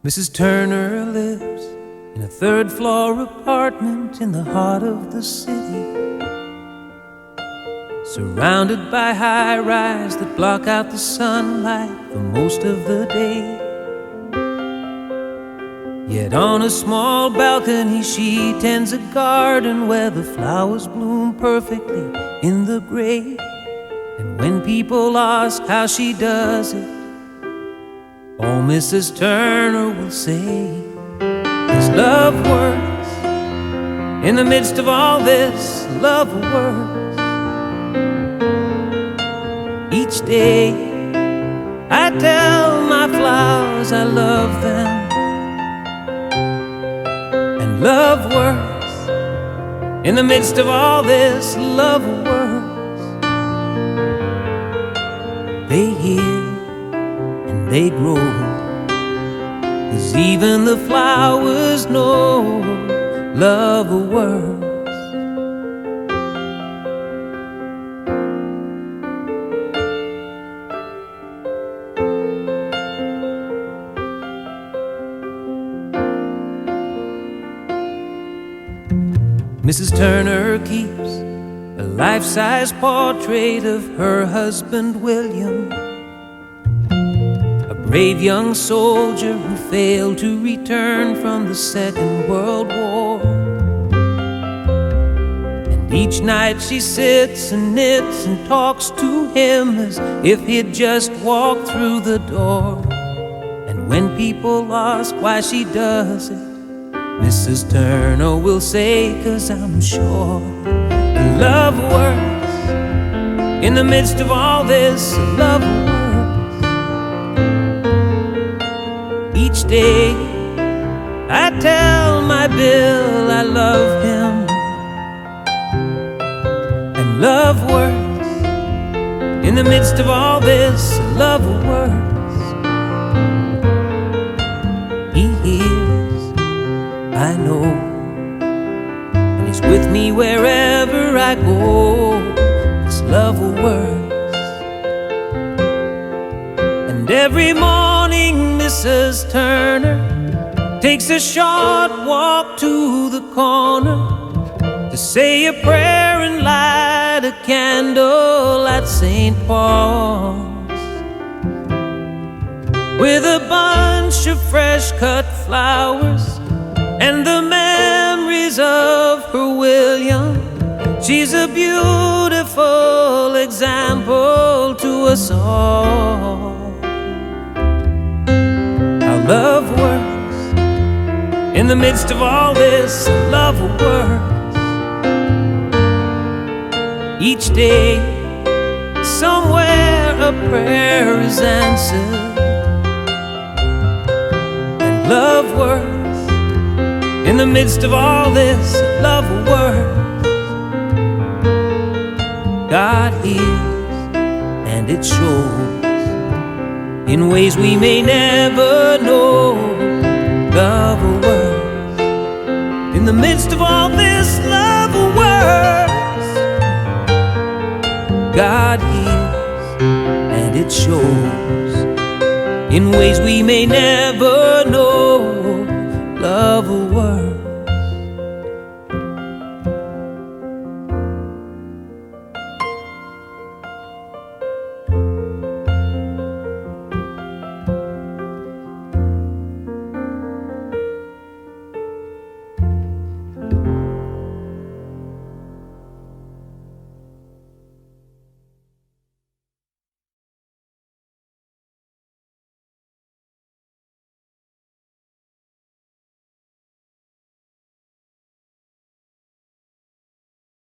Mrs. Turner lives in a third-floor apartment in the heart of the city, surrounded by high-rise that block out the sunlight for most of the day. Yet on a small balcony she tends a garden where the flowers bloom perfectly in the gray. And when people ask how she does it, oh, Mrs. Turner will say, "'Cause love works. In the midst of all this, love works. Each day I tell my flowers I love them, and love works. In the midst of all this, love works. They hear and they grow, 'cause even the flowers know love works." Mrs. Turner keeps a life-size portrait of her husband William, a brave young soldier who failed to return from the Second World War. And each night she sits and knits and talks to him as if he'd just walked through the door. And when people ask why she does it, Mrs. Turner will say, "'Cause I'm sure love works. In the midst of all this, love works. Each day I tell my Bill I love him, and love works. In the midst of all this, love works. He hears, I know, and he's with me wherever I go. This love works. And every morning Mrs. Turner takes a short walk to the corner to say a prayer and light a candle at St. Paul's, with a bunch of fresh cut flowers and the memories of her William. She's a beautiful example to us all. How love works. In the midst of all this, love works. Each day, somewhere a prayer is answered, and love works. In the midst of all this, love works. God hears, and it shows in ways we may never know. Love works. In the midst of all this, love works. God hears, and it shows in ways we may never know. Love works.